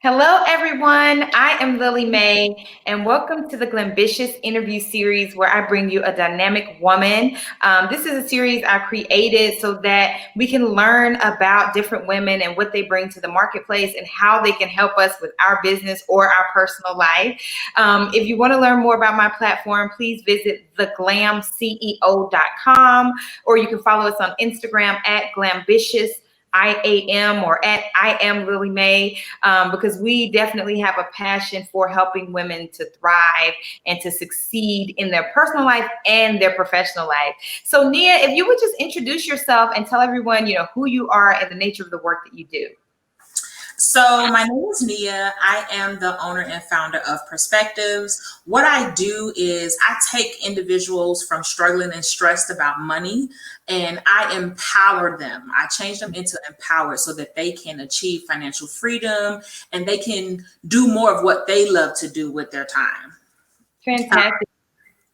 Hello, everyone. I am Lillie Mae, and welcome to the Glambitious interview series where I bring you a dynamic woman. This is a series I created so that we can learn about different women and what they bring to the marketplace and how they can help us with our business or our personal life. If you want to learn more about my platform, please visit theglamceo.com, or you can follow us on Instagram at Glambitious. IAM or at I am Lillie Mae, because we definitely have a passion for helping women to thrive and to succeed in their personal life and their professional life. So Nia, if you would just introduce yourself and tell everyone, who you are and the nature of the work that you do. So my name is Nia. I am the owner and founder of Perspectives. What I do is I take individuals from struggling and stressed about money and I empower them. I change them into empowered so that they can achieve financial freedom and they can do more of what they love to do with their time. Fantastic.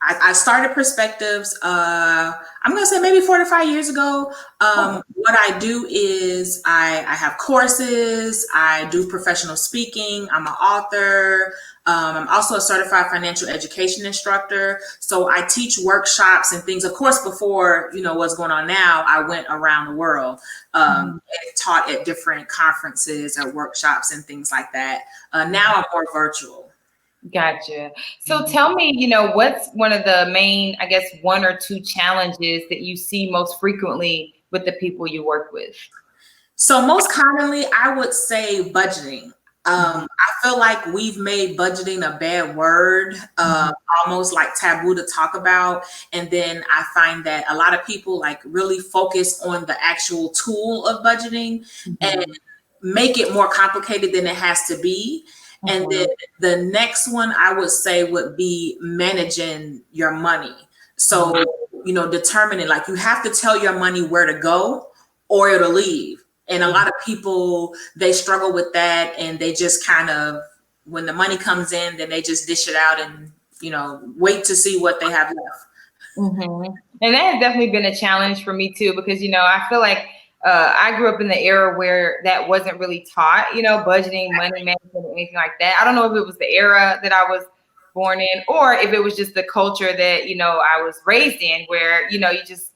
I started Perspectives, I'm going to say maybe 4 to 5 years ago. What I do is I have courses, I do professional speaking, I'm an author, I'm also a certified financial education instructor. So I teach workshops and things. Of course, before, what's going on now, I went around the world and taught at different conferences or workshops and things like that. Now I'm more virtual. Gotcha. So tell me, what's one of the main, I guess, 1 or 2 challenges that you see most frequently with the people you work with? So most commonly, I would say budgeting. I feel like we've made budgeting a bad word, almost like taboo to talk about. And then I find that a lot of people like really focus on the actual tool of budgeting and make it more complicated than it has to be. And then the next one I would say would be managing your money. So, determining, like, you have to tell your money where to go or it'll leave. And a lot of people, they struggle with that and they just kind of, when the money comes in, then they just dish it out and, wait to see what they have left. And that has definitely been a challenge for me too, because, I feel like I grew up in the era where that wasn't really taught, budgeting, money management, anything like that. I don't know if it was the era that I was born in or if it was just the culture that, I was raised in where, you just,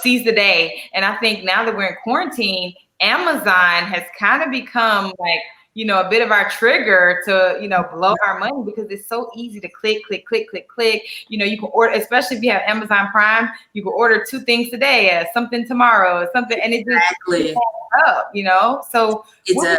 seize the day. And I think now that we're in quarantine, Amazon has kind of become like, a bit of our trigger to, blow our money because it's so easy to click. You can order, especially if you have Amazon Prime, you can order 2 things today, something tomorrow, something, and it just up, So what would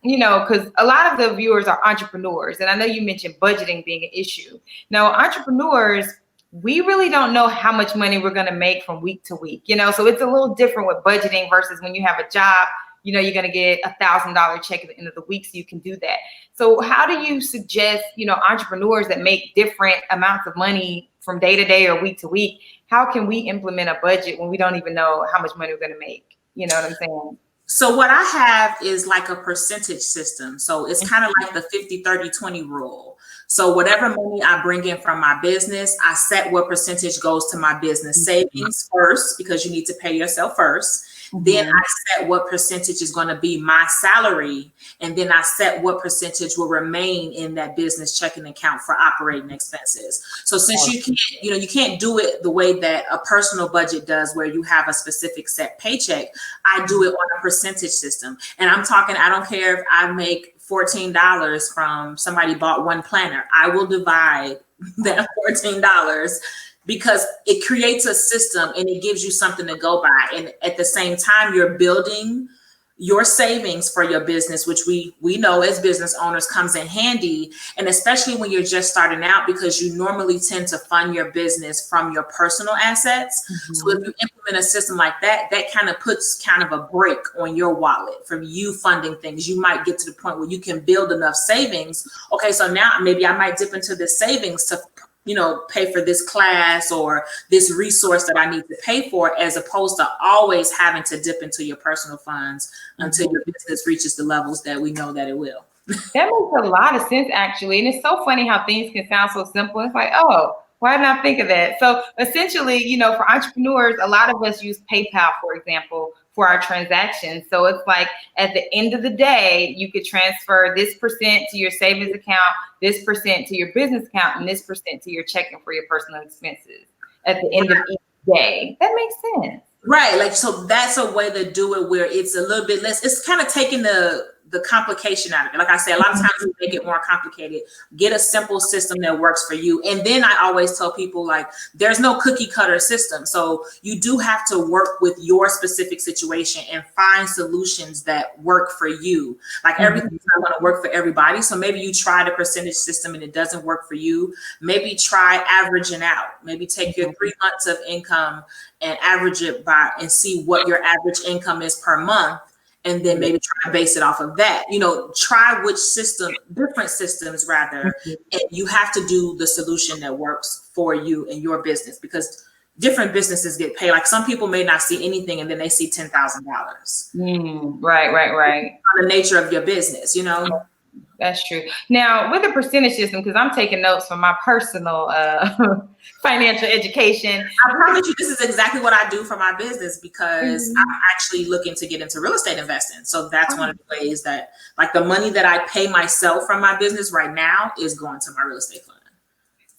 you, because a lot of the viewers are entrepreneurs, and I know you mentioned budgeting being an issue. Now, entrepreneurs, we really don't know how much money we're going to make from week to week, so it's a little different with budgeting versus when you have a job. You're going to get $1,000 check at the end of the week, so you can do that. So how do you suggest, entrepreneurs that make different amounts of money from day to day or week to week, how can we implement a budget when we don't even know how much money we're going to make? You know what I'm saying? So what I have is like a percentage system. So it's kind of like the 50, 30, 20 rule. So whatever money I bring in from my business, I set what percentage goes to my business savings first, because you need to pay yourself first. Then I set what percentage is going to be my salary. And then I set what percentage will remain in that business checking account for operating expenses. So since you can't do it the way that a personal budget does, where you have a specific set paycheck, I do it on a percentage system. And I'm talking, I don't care if I make $14 from somebody bought 1 planner, I will divide that $14 because it creates a system and it gives you something to go by. And at the same time, you're building your savings for your business, which we know as business owners comes in handy. And especially when you're just starting out, because you normally tend to fund your business from your personal assets. So if you implement a system like that, that kind of puts kind of a break on your wallet from you funding things. You might get to the point where you can build enough savings. Okay, so now maybe I might dip into this savings to pay for this class or this resource that I need to pay for, as opposed to always having to dip into your personal funds until your business reaches the levels that we know that it will. That makes a lot of sense, actually. And it's so funny how things can sound so simple. It's like, oh, why didn't I think of that? So essentially, for entrepreneurs, a lot of us use PayPal, for example, for our transactions. So it's like at the end of the day, you could transfer this percent to your savings account, this percent to your business account, and this percent to your checking for your personal expenses at the end of each day. That makes sense. Right. Like, so that's a way to do it where it's a little bit less, it's kind of taking the complication out of it. Like I said, a lot of times we make it more complicated. Get a simple system that works for you. And then I always tell people, like, there's no cookie cutter system. So you do have to work with your specific situation and find solutions that work for you. Like everything's not going to work for everybody. So maybe you try the percentage system and it doesn't work for you. Maybe try averaging out. Maybe take your 3 months of income and average it by and see what your average income is per month. And then maybe try to base it off of that. You know, try which system, different systems rather, and you have to do the solution that works for you and your business, because different businesses get paid. Like some people may not see anything and then they see $10,000. Right. On the nature of your business, you know? That's true. Now, with the percentage system, because I'm taking notes from my personal financial education. I promise you, this is exactly what I do for my business, because I'm actually looking to get into real estate investing. So that's one of the ways that, like, the money that I pay myself from my business right now is going to my real estate fund.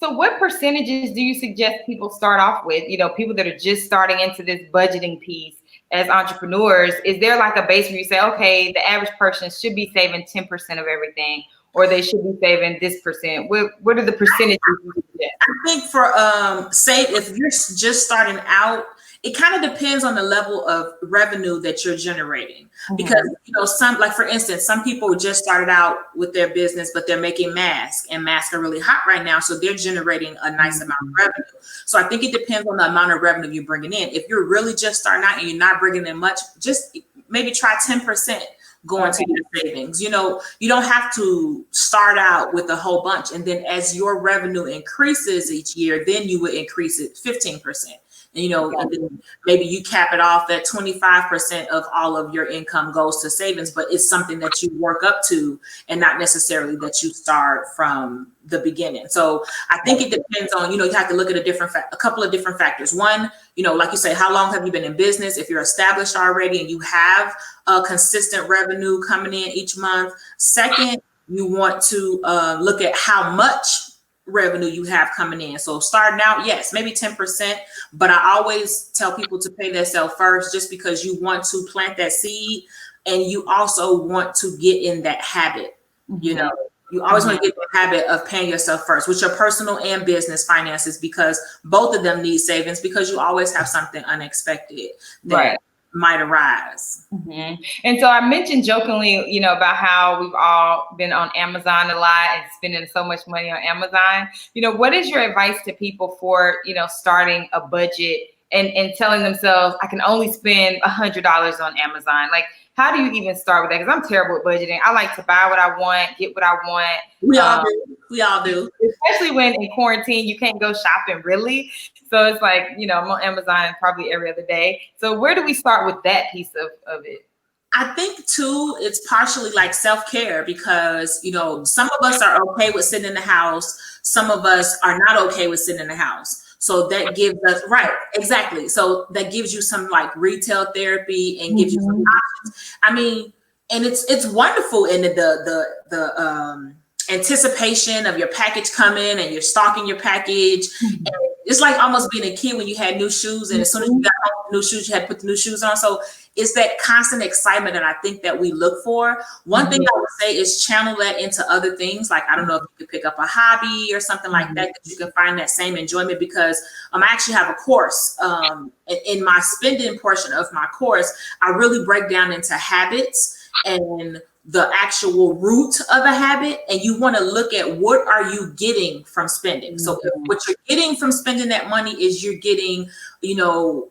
So what percentages do you suggest people start off with? You know, people that are just starting into this budgeting piece as entrepreneurs. Is there like a base where you say, okay, the average person should be saving 10% of everything, or they should be saving this percent? What are the percentages you suggest? I think for say if you're just starting out, it kind of depends on the level of revenue that you're generating. Because, you know, some, like for instance, some people just started out with their business, but they're making masks, and masks are really hot right now. So they're generating a nice amount of revenue. So I think it depends on the amount of revenue you're bringing in. If you're really just starting out and you're not bringing in much, just maybe try 10% going to your savings. You know, you don't have to start out with a whole bunch. And then as your revenue increases each year, then you would increase it 15%. And, you know, and then maybe you cap it off at 25% of all of your income goes to savings, but it's something that you work up to and not necessarily that you start from the beginning. So I think it depends on, you know, you have to look at a couple of different factors. One, you know, like you say, how long have you been in business? If you're established already and you have a consistent revenue coming in each month. Second, you want to look at how much revenue you have coming in. So starting out, yes, maybe 10%, but I always tell people to pay themselves first, just because you want to plant that seed, and you also want to get in that habit. You know, you always want to get the habit of paying yourself first with your personal and business finances, because both of them need savings, because you always have something unexpected that might arise. And so I mentioned jokingly, you know, about how we've all been on Amazon a lot and spending so much money on Amazon. You know, what is your advice to people for, you know, starting a budget and telling themselves, I can only spend $100 on Amazon? Like, how do you even start with that? Because I'm terrible at budgeting. I like to buy what I want, get what I want. We all do. Especially when in quarantine, you can't go shopping really. So it's like, you know, I'm on Amazon probably every other day. So where do we start with that piece of it? I think too, it's partially like self-care, because, you know, some of us are okay with sitting in the house. Some of us are not okay with sitting in the house. So that gives us, exactly. So that gives you some like retail therapy and gives you some options. I mean, and it's wonderful in the anticipation of your package coming, and you're stocking your package. And it's like almost being a kid when you had new shoes, and as soon as you got home with new shoes, you had to put the new shoes on. So it's that constant excitement that I think that we look for. One thing I would say is channel that into other things. Like, I don't know if you could pick up a hobby or something like that you can find that same enjoyment, because I actually have a course. In my spending portion of my course, I really break down into habits and the actual root of a habit, and you want to look at what are you getting from spending. So what you're getting from spending that money is you're getting, you know,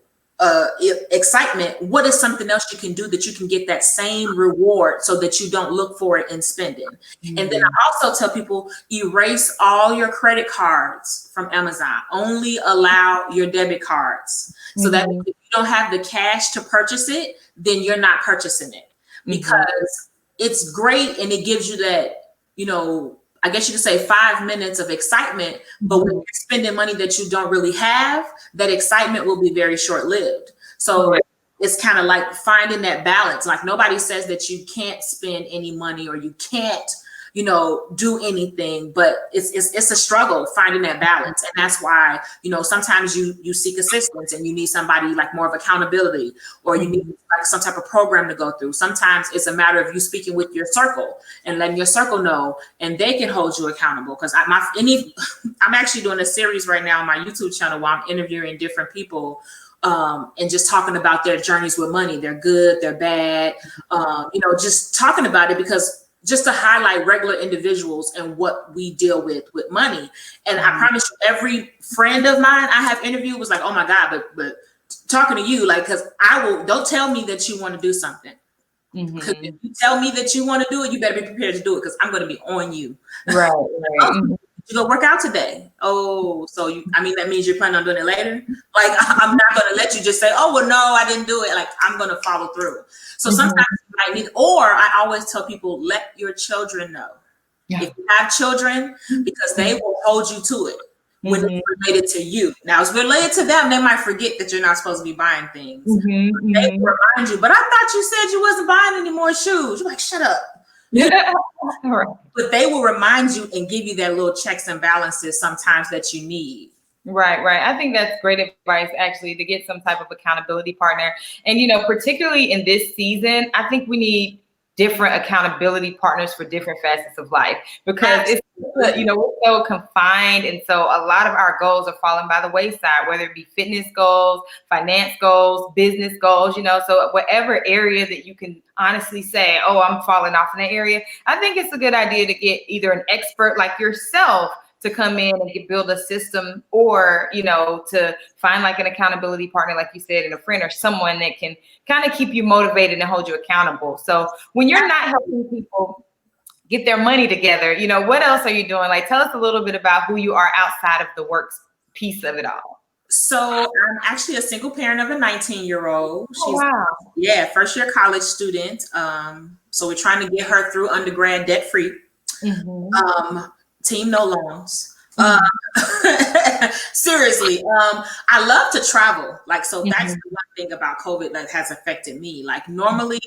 excitement. What is something else you can do that you can get that same reward, so that you don't look for it in spending? And then I also tell people, erase all your credit cards from Amazon. Only allow your debit cards. So that if you don't have the cash to purchase it, then you're not purchasing it, because it's great and it gives you that, you know, I guess you could say 5 minutes of excitement, but when you're spending money that you don't really have, that excitement will be very short-lived. So it's kind of like finding that balance. Like nobody says that you can't spend any money or you can't, you know, do anything, but it's a struggle finding that balance. And that's why, you know, sometimes you seek assistance and you need somebody like more of accountability, or you need like some type of program to go through. Sometimes it's a matter of you speaking with your circle and letting your circle know, and they can hold you accountable. Because I'm actually doing a series right now on my YouTube channel where I'm interviewing different people, and just talking about their journeys with money. They're good, they're bad, you know, just talking about it, because just to highlight regular individuals and what we deal with money. And I promise you, every friend of mine I have interviewed was like, oh my God, but talking to you, like, because don't tell me that you want to do something. Because if you tell me that you want to do it, you better be prepared to do it, because I'm going to be on you. Right. You go work out today. Oh, so that means you're planning on doing it later. Like, I'm not going to let you just say, oh, well, no, I didn't do it. Like, I'm going to follow through. So sometimes you might need, or I always tell people, let your children know. Yeah. If you have children, because they will hold you to it when it's related to you. Now, it's related to them, they might forget that you're not supposed to be buying things. They will remind you, but I thought you said you wasn't buying any more shoes. You're like, shut up. But they will remind you and give you that little checks and balances sometimes that you need. Right. I think that's great advice, actually, to get some type of accountability partner. And, you know, particularly in this season, I think we need different accountability partners for different facets of life, because it's, you know, we're so confined. And so a lot of our goals are falling by the wayside, whether it be fitness goals, finance goals, business goals, you know, so whatever area that you can honestly say, oh, I'm falling off in that area, I think it's a good idea to get either an expert like yourself to come in and build a system, or, you know, to find like an accountability partner, like you said, and a friend or someone that can kind of keep you motivated and hold you accountable. So when you're not helping people get their money together, you know, what else are you doing? Like, tell us a little bit about who you are outside of the work piece of it all. So I'm actually a single parent of a 19-year-old. Oh, wow. Yeah, first year college student. So we're trying to get her through undergrad debt free. Team no loans. Seriously, I love to travel. Like, so that's the one thing about COVID that has affected me. Like, normally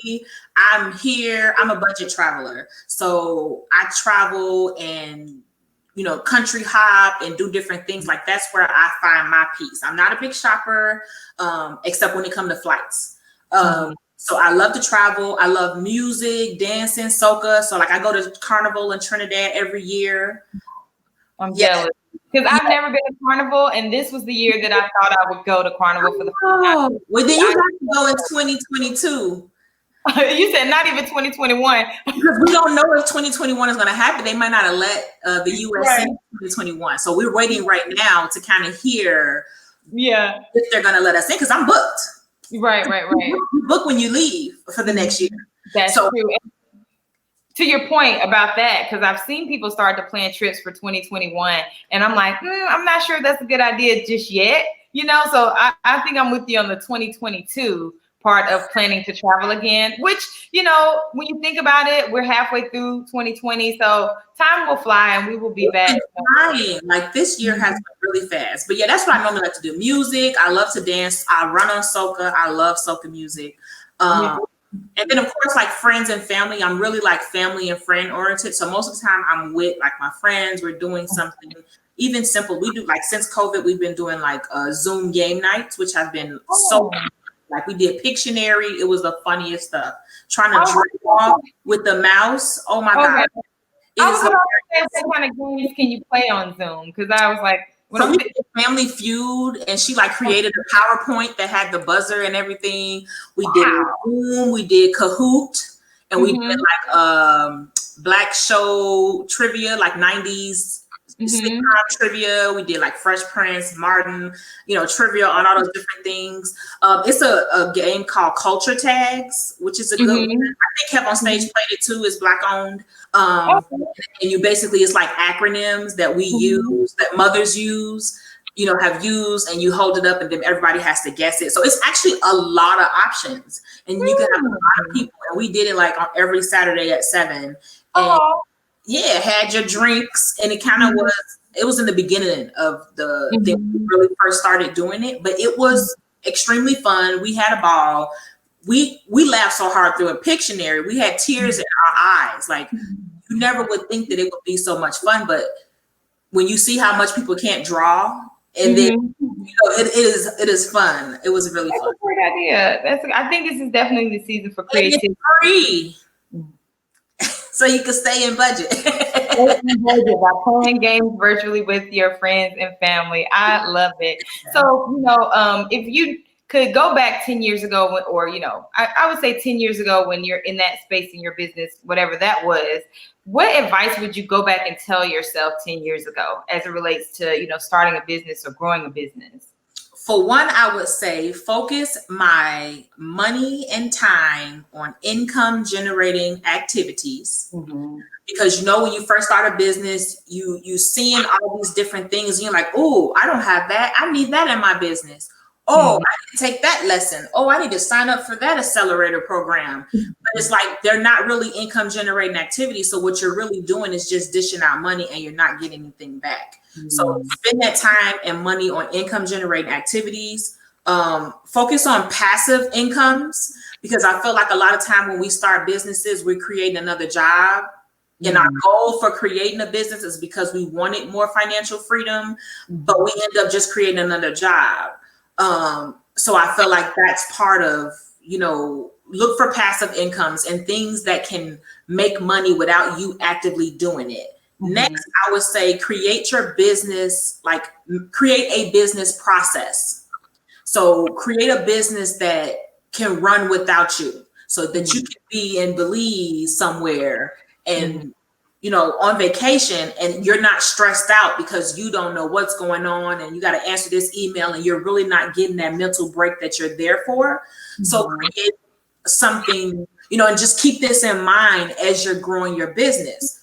I'm here, I'm a budget traveler. So I travel and, you know, country hop and do different things. Like, that's where I find my peace. I'm not a big shopper, except when it comes to flights. So I love to travel. I love music, dancing, soca. So like, I go to Carnival in Trinidad every year. I'm jealous, because I've never been to Carnival, and this was the year that I thought I would go to Carnival for the first time. Well, then you got to go in 2022. You said not even 2021. Because we don't know if 2021 is going to happen. They might not have let the U.S. in 2021. So we're waiting right now to kind of hear if they're going to let us in, because I'm booked. Right. You book when you leave for the next year. That's true. And to your point about that, because I've seen people start to plan trips for 2021, and I'm like, I'm not sure that's a good idea just yet. You know, so I think I'm with you on the 2022 part of planning to travel again, which, you know, when you think about it, we're halfway through 2020, so time will fly and we will be back. Like, this year has been really fast. But yeah, that's what I normally like to do. Music. I love to dance. I run on soca. I love soca music. And then, of course, like friends and family. I'm really like family and friend oriented. So most of the time I'm with like my friends. We're doing something even simple. We do, like, since COVID, we've been doing like Zoom game nights, which have been so fun. Like, we did Pictionary. It was the funniest stuff. Trying to draw with the mouse. Oh my God. I was going to say, what kind of games can you play on Zoom? Because I was like, so we did Family Feud, and she like created a PowerPoint that had the buzzer and everything. We did Zoom, we did Kahoot, and we did like Black show trivia, like 90s sitcom trivia. We did like Fresh Prince, Martin, you know, trivia on all those different things. It's a game called Culture Tags, which is a good one. I think Kev on Stage played it too. It's Black owned. And you basically, it's like acronyms that we use, that mothers use, you know, have used, and you hold it up and then everybody has to guess it. So it's actually a lot of options, and you can have a lot of people. And we did it like on every Saturday at 7. And yeah, had your drinks, and it kind of was, it was in the beginning of the thing we really first started doing it, but it was extremely fun. We had a ball. We laughed so hard through a Pictionary. We had tears in our eyes. Like, you never would think that it would be so much fun, but when you see how much people can't draw, and then it is fun. It was really fun. That's a great idea. I think this is definitely the season for creativity. And it's free. So you can stay in budget. By playing games virtually with your friends and family. I love it. So, if you could go back 10 years ago, or, I would say 10 years ago when you're in that space in your business, whatever that was, what advice would you go back and tell yourself 10 years ago as it relates to, starting a business or growing a business? For one, I would say focus my money and time on income generating activities. Because when you first start a business, you seeing all these different things and you're like, oh, I don't have that. I need that in my business. Oh, I need to take that lesson. Oh, I need to sign up for that accelerator program. But it's like they're not really income generating activities. So what you're really doing is just dishing out money and you're not getting anything back. So spend that time and money on income generating activities. Focus on passive incomes, because I feel like a lot of time when we start businesses, we're creating another job. And our goal for creating a business is because we wanted more financial freedom, but we end up just creating another job. So I feel like that's part of, look for passive incomes and things that can make money without you actively doing it. Next, I would say create your business, create a business process. So create a business that can run without you, so that you can be in Belize somewhere and, on vacation, and you're not stressed out because you don't know what's going on and you got to answer this email and you're really not getting that mental break that you're there for. So create something, and just keep this in mind as you're growing your business.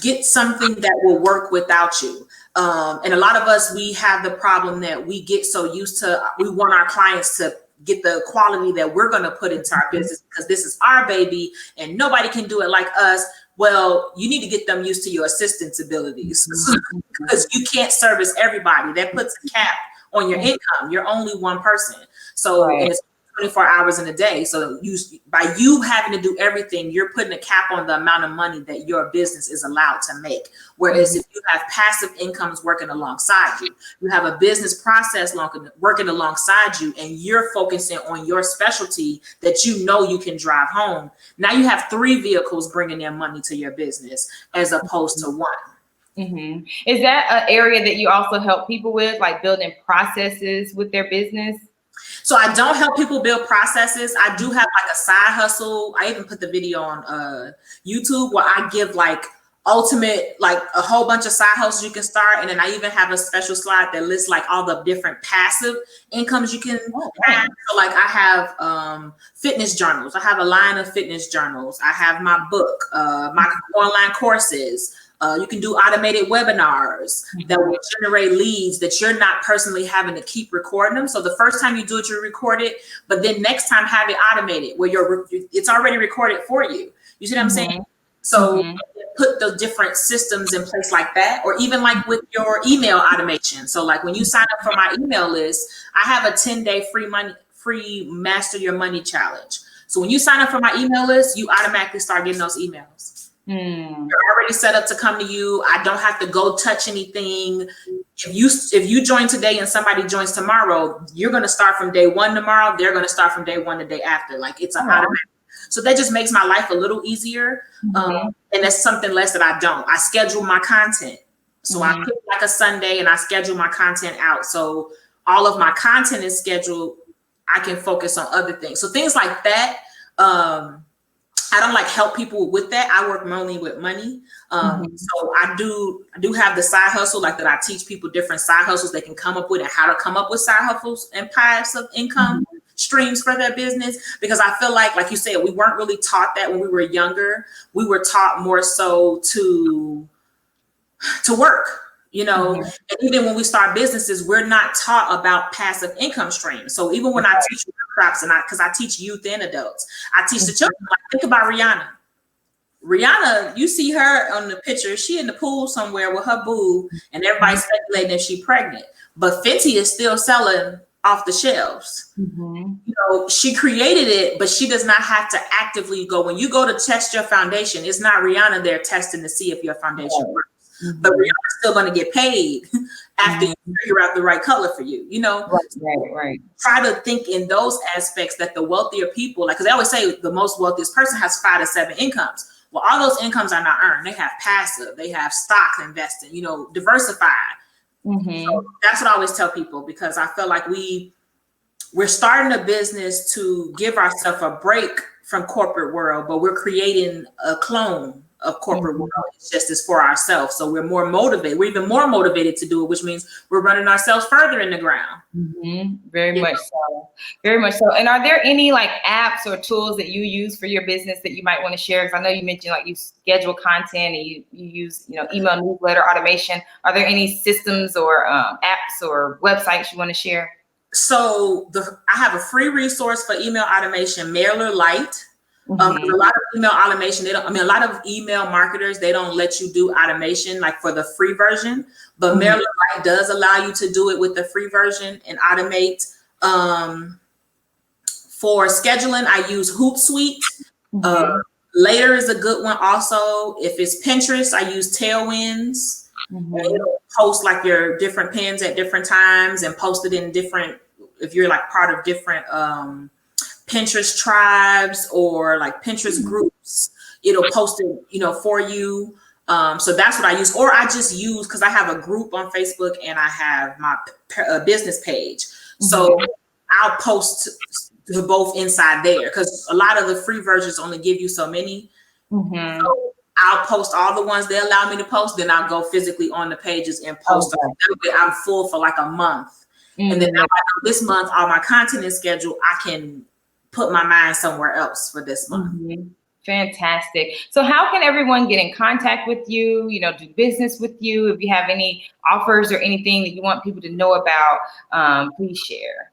Get something that will work without you. And a lot of us, we have the problem that we get so used to, we want our clients to get the quality that we're going to put into our business because this is our baby and nobody can do it like us. Well, you need to get them used to your assistance abilities because you can't service everybody. That puts a cap on your income. You're only one person. So and it's 24 hours in a day. So by you having to do everything, you're putting a cap on the amount of money that your business is allowed to make. Whereas if you have passive incomes working alongside you, you have a business process working alongside you, and you're focusing on your specialty that you can drive home. Now you have 3 vehicles bringing in money to your business as opposed to 1. Is that an area that you also help people with, like building processes with their business? So I don't help people build processes. I do have like a side hustle. I even put the video on YouTube where I give like ultimate, like a whole bunch of side hustles you can start. And then I even have a special slide that lists like all the different passive incomes you can have. So like I have fitness journals. I have a line of fitness journals. I have my book, my online courses. You can do automated webinars that will generate leads that you're not personally having to keep recording them. So the first time you do it, you record it, but then next time have it automated where it's already recorded for you. You see what I'm saying? So put the different systems in place like that, or even like with your email automation. So like when you sign up for my email list, I have a 10-day free master your money challenge. So when you sign up for my email list, you automatically start getting those emails. They're already set up to come to you. I don't have to go touch anything. If you join today and somebody joins tomorrow, you're going to start from day 1 tomorrow. They're going to start from day 1 the day after. Like it's automatic. So that just makes my life a little easier. And that's something less that I don't. I schedule my content. So I pick like a Sunday and I schedule my content out. So all of my content is scheduled. I can focus on other things. So things like that. I don't like help people with that. I work mainly with money. So I do have the side hustle, like that I teach people different side hustles they can come up with and how to come up with side hustles and passive income streams for their business. Because I feel like you said, we weren't really taught that when we were younger. We were taught more so to work. And even when we start businesses, we're not taught about passive income streams. So even when I teach workshops because I teach youth and adults, I teach the children. Like, think about Rihanna. Rihanna, you see her on the picture, she in the pool somewhere with her boo, and everybody's speculating if she's pregnant. But Fenty is still selling off the shelves. Mm-hmm. You know, she created it, but she does not have to actively go. When you go to test your foundation, it's not Rihanna there testing to see if your foundation works. Mm-hmm. But Rihanna's still going to get paid after you figure out the right color for you, you know? Right. Try to think in those aspects that the wealthier people, like, because they always say the most wealthiest person has 5 to 7 incomes. Well, all those incomes are not earned. They have passive, they have stock investing, you know, diversified. Mm-hmm. So that's what I always tell people, because I feel like we're starting a business to give ourselves a break from corporate world, but we're creating a clone of corporate world. It's just as for ourselves. So we're more motivated. We're even more motivated to do it, which means we're running ourselves further in the ground. Mm-hmm. Very much so. And are there any like apps or tools that you use for your business that you might want to share? Because I know you mentioned like you schedule content and you use, you know, email newsletter automation. Are there any systems or apps or websites you want to share? So I have a free resource for email automation, MailerLite. Mm-hmm. A lot of email automation, a lot of email marketers, they don't let you do automation like for the free version, but Mm-hmm. MailerLite does allow you to do it with the free version and automate. For scheduling, I use Hootsuite. Mm-hmm. Later is a good one also. If it's Pinterest, I use Tailwinds. Mm-hmm. And it'll post like your different pins at different times and post it in different, if you're like part of different Pinterest tribes or like Pinterest groups, it'll post it, you know, for you. So that's what I use. Or I just use, because I have a group on Facebook and I have my business page. Mm-hmm. So I'll post to both inside there, because a lot of the free versions only give you so many. Mm-hmm. So I'll post all the ones they allow me to post, then I'll go physically on the pages and post them. I'm full for like a month. Mm-hmm. And then now I know this month all my content is scheduled, I can put my mind somewhere else for this month. Mm-hmm. Fantastic. So how can everyone get in contact with you, you know, do business with you? If you have any offers or anything that you want people to know about, please share.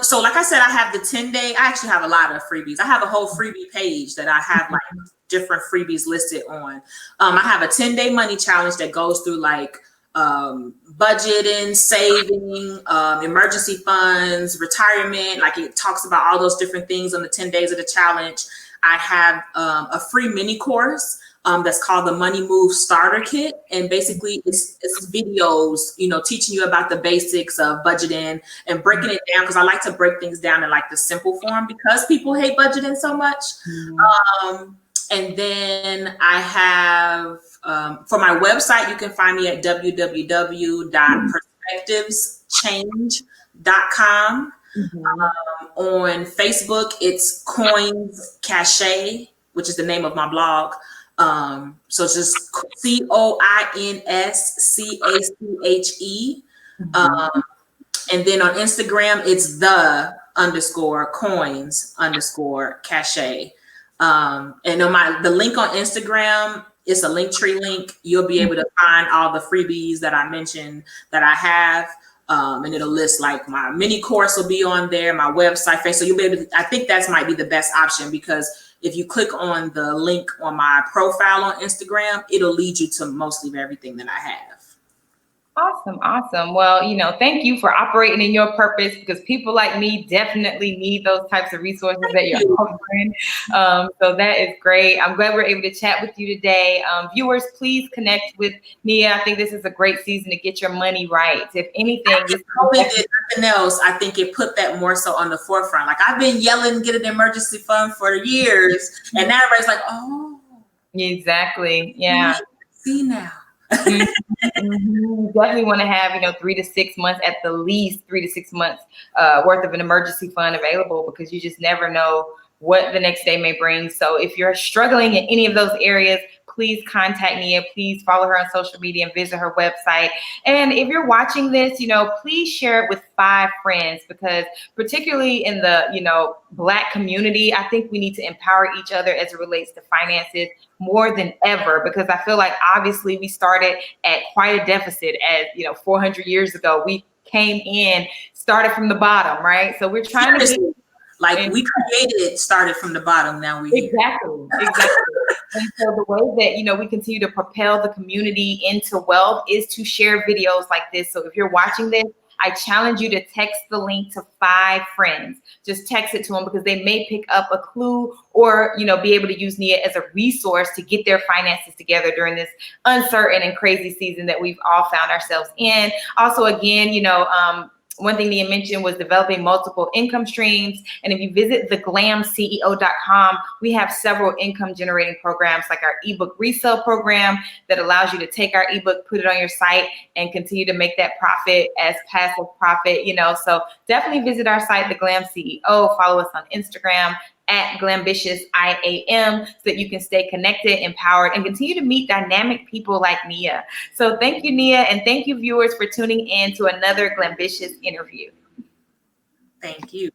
So like I said, I have the 10-day, I actually have a lot of freebies. I have a whole freebie page that I have like different freebies listed on. I have a 10-day money challenge that goes through like budgeting, saving, emergency funds, retirement. Like it talks about all those different things on the 10 days of the challenge. I have a free mini course that's called the Money Move Starter Kit. And basically it's videos, you know, teaching you about the basics of budgeting and breaking it down, because I like to break things down in like the simple form because people hate budgeting so much. Mm-hmm. And then I have, for my website, you can find me at www.perspectiveschange.com. Mm-hmm. On Facebook, it's Coins Cache, which is the name of my blog. So it's just COINSCACHE. Mm-hmm. And then on Instagram, it's _coins_cache. And on the link on Instagram, it's a Linktree link. You'll be able to find all the freebies that I mentioned that I have. And it'll list like my mini course will be on there, my website. So you'll be able to, I think that might be the best option, because if you click on the link on my profile on Instagram, it'll lead you to mostly everything that I have. Awesome. Well, you know, thank you for operating in your purpose, because people like me definitely need those types of resources that you're offering. So that is great. I'm glad we're able to chat with you today. Viewers, please connect with Nia. I think this is a great season to get your money right. If anything, this did nothing else. I think it put that more so on the forefront. Like I've been yelling, get an emergency fund for years, and now everybody's like, oh, exactly. Yeah. See now. Mm-hmm. You definitely want to have, you know, 3 to 6 months, at the least 3 to 6 months worth of an emergency fund available, because you just never know what the next day may bring. So if you're struggling in any of those areas, please contact Nia. Please follow her on social media and visit her website. And if you're watching this, you know, please share it with 5 friends, because particularly in the, you know, Black community, I think we need to empower each other as it relates to finances more than ever, because I feel like obviously we started at quite a deficit. As you know, 400 years ago, we came in, started from the bottom, right? So we're trying to get, like we created it, started from the bottom. Now we exactly. And so the way that, you know, we continue to propel the community into wealth is to share videos like this. So if you're watching this, I challenge you to text the link to 5 friends. Just text it to them because they may pick up a clue or, be able to use Nia as a resource to get their finances together during this uncertain and crazy season that we've all found ourselves in. Also, again, one thing Nia mentioned was developing multiple income streams. And if you visit theglamceo.com, we have several income generating programs like our ebook resale program that allows you to take our ebook, put it on your site, and continue to make that profit as passive profit. So definitely visit our site, The Glam CEO. Follow us on Instagram at Glambitious IAM so that you can stay connected, empowered, and continue to meet dynamic people like Nia. So thank you, Nia, and thank you, viewers, for tuning in to another Glambitious interview. Thank you.